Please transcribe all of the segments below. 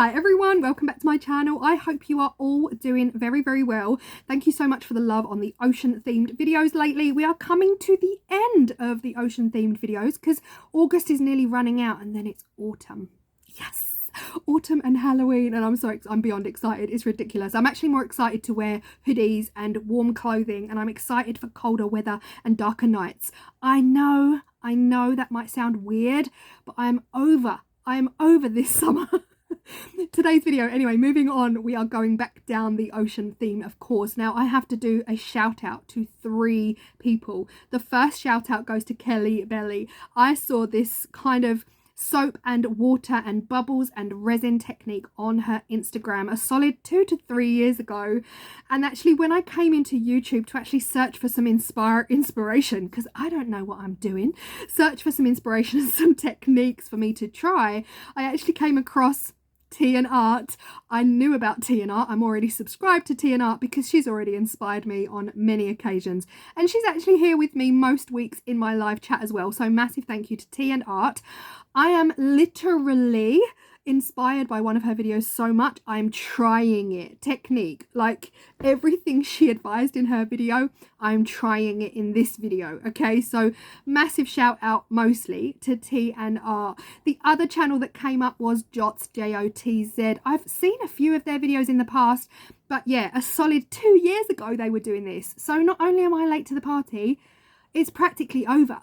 Hi everyone, welcome back to my channel. I hope you are all doing very well. Thank you so much for the love on the ocean themed videos lately. We are coming to the end of the ocean themed videos because August is nearly running out and then it's autumn. Yes, autumn and Halloween, and I'm beyond excited. It's ridiculous. I'm actually more excited to wear hoodies and warm clothing, and I'm excited for colder weather and darker nights. I know that might sound weird, but I am over this summer. Today's video, anyway, moving on, we are going back down the ocean theme, of course. Now I have to do a shout out to 3 people. The first shout out goes to Kelly Belly. I saw this kind of soap and water and bubbles and resin technique on her Instagram a solid 2 to 3 years ago, and actually when I came into YouTube to actually search for some inspiration, because I don't know what I'm doing, search for some inspiration and some techniques for me to try, I actually came across T and Art. I knew about T and Art. I'm already subscribed to T and Art because she's already inspired me on many occasions, and she's actually here with me most weeks in my live chat as well, so massive thank you to T and Art. I am literally inspired by one of her videos so much I'm trying it. Technique, like everything she advised in her video, I'm trying it in this video. Okay, so massive shout out mostly to T and R. The other channel that came up was Jots, J-O-T-Z. I've seen a few of their videos in the past, but yeah, a solid 2 years ago they were doing this. So not only am I late to the party, it's practically over.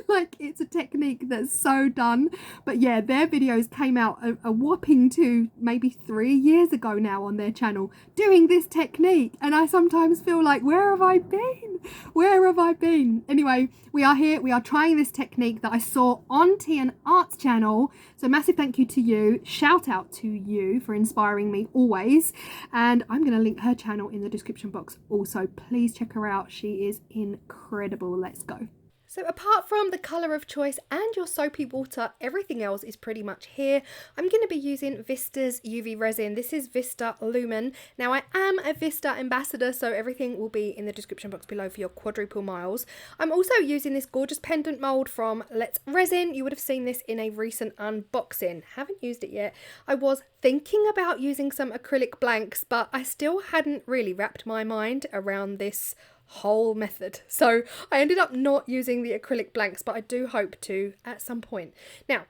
Like, it's a technique that's so done. But yeah, their videos came out a whopping maybe 3 years ago now on their channel doing this technique, and I sometimes feel like, where have I been? Anyway, we are here, we are trying this technique that I saw on T and Art's channel, so massive thank you to you, shout out to you for inspiring me always, and I'm going to link her channel in the description box also. Please check her out, she is incredible. Let's go. So apart from the colour of choice and your soapy water, everything else is pretty much here. I'm going to be using Vista's UV resin. This is Vista Lumen. Now I am a Vista ambassador, so everything will be in the description box below for your quadruple miles. I'm also using this gorgeous pendant mould from Let's Resin. You would have seen this in a recent unboxing. Haven't used it yet. I was thinking about using some acrylic blanks, but I still hadn't really wrapped my mind around this whole method, so I ended up not using the acrylic blanks, but I do hope to at some point. Now,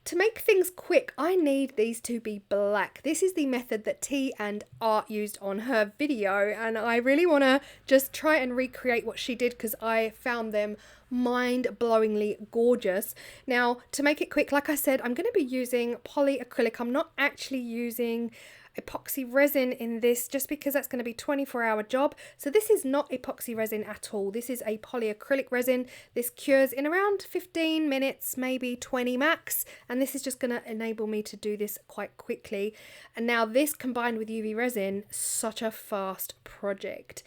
to make things quick, I need these to be black. This is the method that T and Art used on her video, and I really want to just try and recreate what she did because I found them mind-blowingly gorgeous. Now, to make it quick, like I said, I'm going to be using polyacrylic. I'm not actually using epoxy resin in this just because that's going to be 24-hour job. So this is not epoxy resin at all. This is a polyacrylic resin. This cures in around 15 minutes, maybe 20 max, and this is just going to enable me to do this quite quickly. And now this combined with UV resin, such a fast project.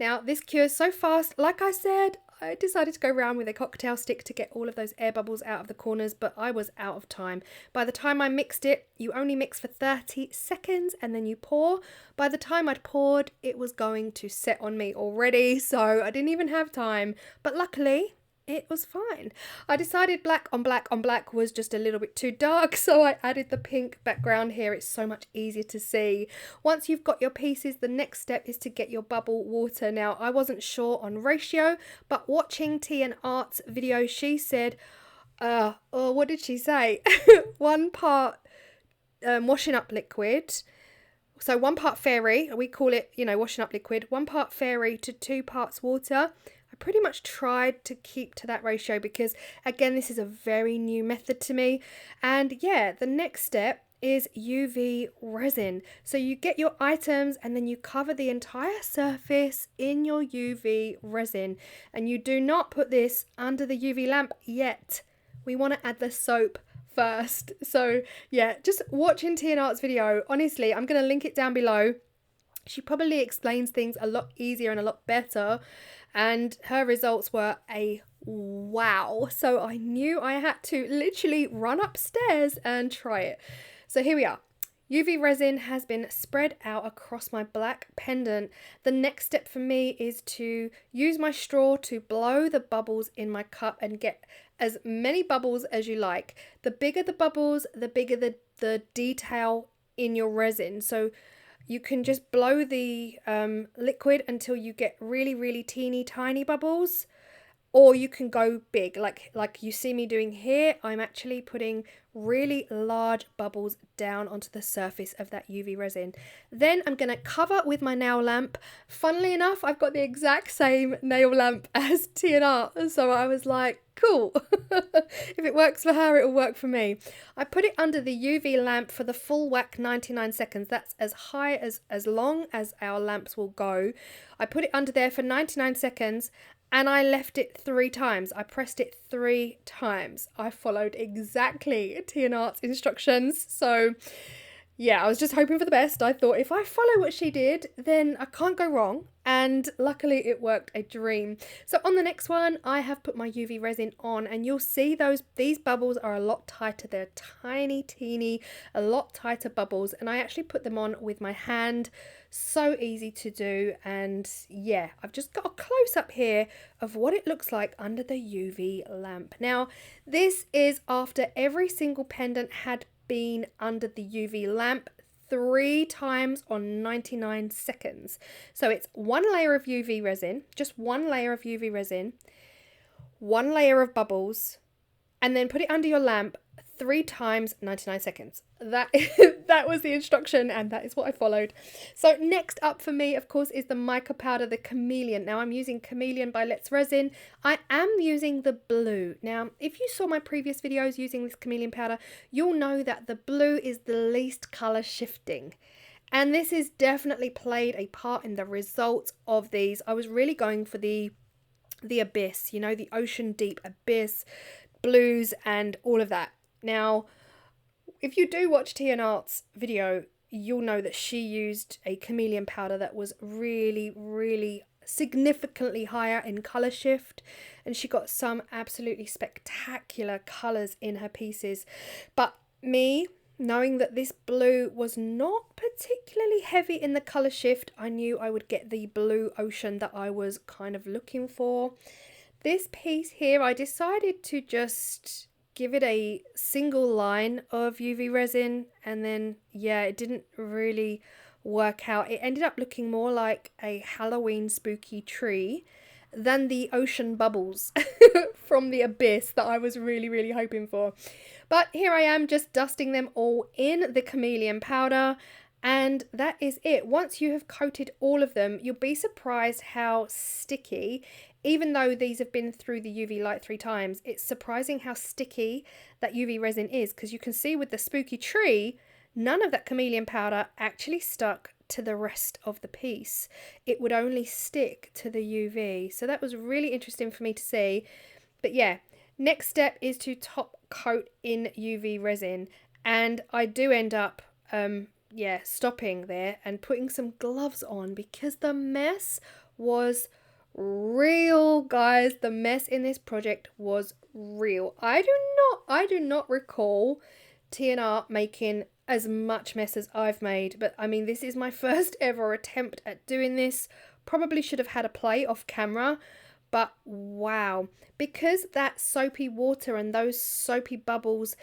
Now this cures so fast, like I said, I decided to go around with a cocktail stick to get all of those air bubbles out of the corners, but I was out of time. By the time I mixed it, you only mix for 30 seconds and then you pour. By the time I'd poured, it was going to set on me already, so I didn't even have time. But luckily, it was fine. I decided black on black on black was just a little bit too dark, so I added the pink background here. It's so much easier to see. Once you've got your pieces, the next step is to get your bubble water. Now, I wasn't sure on ratio, but watching T and Art's video, she said, what did she say? 1 part washing up liquid. So 1 part fairy, we call it, washing up liquid, 1 part fairy to 2 parts water. I pretty much tried to keep to that ratio because, again, this is a very new method to me. And yeah, the next step is UV resin. So you get your items and then you cover the entire surface in your UV resin. And you do not put this under the UV lamp yet. We want to add the soap first. So yeah, just watching T and Art's video. Honestly, I'm going to link it down below. She probably explains things a lot easier and a lot better, and her results were a wow. So I knew I had to literally run upstairs and try it. So here we are. UV resin has been spread out across my black pendant. The next step for me is to use my straw to blow the bubbles in my cup and get as many bubbles as you like. The bigger the bubbles, the bigger the detail in your resin. So you can just blow the liquid until you get really, really teeny tiny bubbles, or you can go big like you see me doing here. I'm actually putting really large bubbles down onto the surface of that UV resin. Then I'm going to cover with my nail lamp. Funnily enough, I've got the exact same nail lamp as TNR, so I was like, cool. If it works for her, it'll work for me. I put it under the UV lamp for the full whack 99 seconds. That's as high as long as our lamps will go. I put it under there for 99 seconds. And I left it 3 times. I pressed it 3 times. I followed exactly TNR's instructions. So yeah, I was just hoping for the best. I thought if I follow what she did, then I can't go wrong. And luckily it worked a dream. So on the next one, I have put my UV resin on, and you'll see these bubbles are a lot tighter. They're tiny, teeny, a lot tighter bubbles. And I actually put them on with my hand. So easy to do. And yeah, I've just got a close up here of what it looks like under the UV lamp. Now, this is after every single pendant had been under the UV lamp 3 times on 99 seconds. So it's 1 layer of UV resin, just 1 layer of UV resin, 1 layer of bubbles, and then put it under your lamp 3 times 99 seconds. That was the instruction, and that is what I followed. So next up for me, of course, is the mica powder, the Chameleon. Now I'm using Chameleon by Let's Resin. I am using the blue. Now, if you saw my previous videos using this Chameleon powder, you'll know that the blue is the least color shifting. And this has definitely played a part in the results of these. I was really going for the abyss, you know, the ocean deep abyss blues and all of that. Now, if you do watch TNR's video, you'll know that she used a Chameleon powder that was really, really significantly higher in color shift, and she got some absolutely spectacular colors in her pieces. But me, knowing that this blue was not particularly heavy in the color shift, I knew I would get the blue ocean that I was kind of looking for. This piece here, I decided to just give it a single line of UV resin, and then yeah, it didn't really work out. It ended up looking more like a Halloween spooky tree than the ocean bubbles from the abyss that I was really, really hoping for. But here I am just dusting them all in the Chameleon powder, and that is it. Once you have coated all of them, you'll be surprised how sticky, even though these have been through the UV light 3 times, it's surprising how sticky that UV resin is, because you can see with the spooky tree, none of that Chameleon powder actually stuck to the rest of the piece. It would only stick to the UV. So that was really interesting for me to see. But yeah, next step is to top coat in UV resin, and I do end up stopping there and putting some gloves on, because the mess was real, guys. The mess in this project was real. I do not recall TNR making as much mess as I've made, but I mean, this is my first ever attempt at doing this. Probably should have had a play off camera, but wow, because that soapy water and those soapy bubbles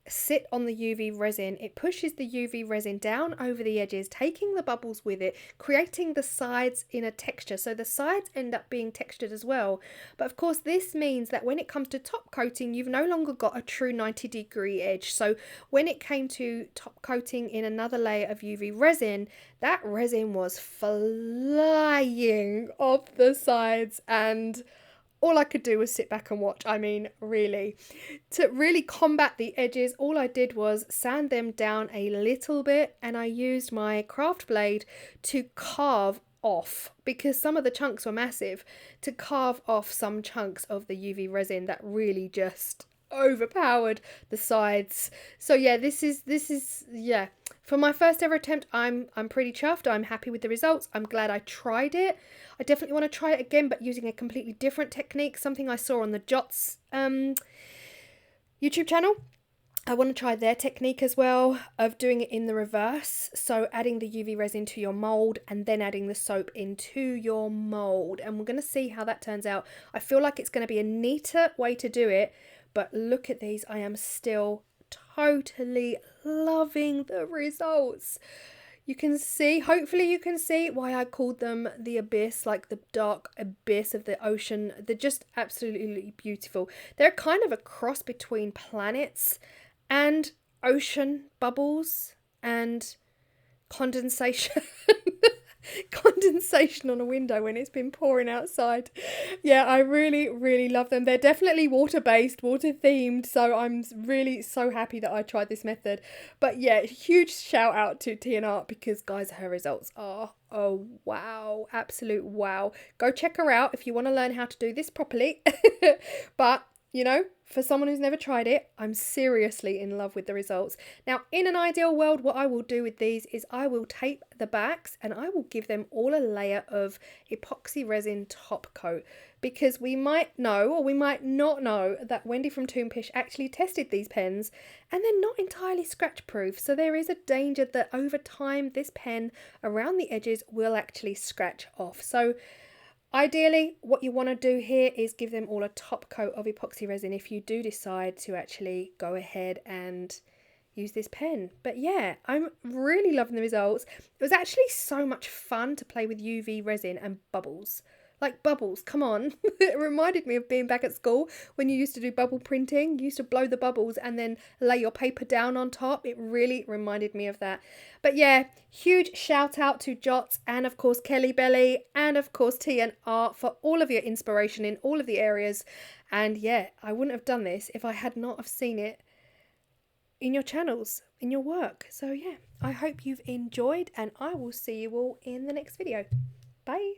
sit on the UV resin, it pushes the UV resin down over the edges, taking the bubbles with it, creating the sides in a texture. So the sides end up being textured as well. But of course, this means that when it comes to top coating, you've no longer got a true 90-degree edge. So when it came to top coating in another layer of UV resin, that resin was flying off the sides, and all I could do was sit back and watch. I mean, really. To really combat the edges, all I did was sand them down a little bit, and I used my craft blade to carve off, because some of the chunks were massive, to carve off some chunks of the UV resin that really just overpowered the sides. So yeah, this is yeah, for my first ever attempt, I'm pretty chuffed. I'm happy with the results. I'm glad I tried it. I definitely want to try it again, but using a completely different technique, something I saw on the Jots YouTube channel. I want to try their technique as well, of doing it in the reverse. So adding the UV resin to your mold and then adding the soap into your mold. And we're going to see how that turns out. I feel like it's going to be a neater way to do it, but look at these. I am still totally loving the results. You can see, hopefully you can see why I called them the abyss, like the dark abyss of the ocean. They're just absolutely beautiful. They're kind of a cross between planets and ocean bubbles and condensation. Condensation on a window when it's been pouring outside. Yeah, I really, really love them. They're definitely water-based, water-themed, so I'm really so happy that I tried this method. But yeah, huge shout out to Tea and Art, because guys, her results are, oh wow, absolute wow. Go check her out if you want to learn how to do this properly. But you know, for someone who's never tried it, I'm seriously in love with the results. Now, in an ideal world, what I will do with these is I will tape the backs and I will give them all a layer of epoxy resin top coat, because we might know, or we might not know, that Wendy from Toonpish actually tested these pens and they're not entirely scratch proof. So there is a danger that over time this pen around the edges will actually scratch off. So ideally, what you want to do here is give them all a top coat of epoxy resin if you do decide to actually go ahead and use this pen. But yeah, I'm really loving the results. It was actually so much fun to play with UV resin and bubbles. Like bubbles, come on. It reminded me of being back at school when you used to do bubble printing. You used to blow the bubbles and then lay your paper down on top. It really reminded me of that. But yeah, huge shout out to Jots and of course Kelly Belly and of course Tea and Art for all of your inspiration in all of the areas. And yeah, I wouldn't have done this if I had not have seen it in your channels, in your work. So yeah, I hope you've enjoyed and I will see you all in the next video. Bye.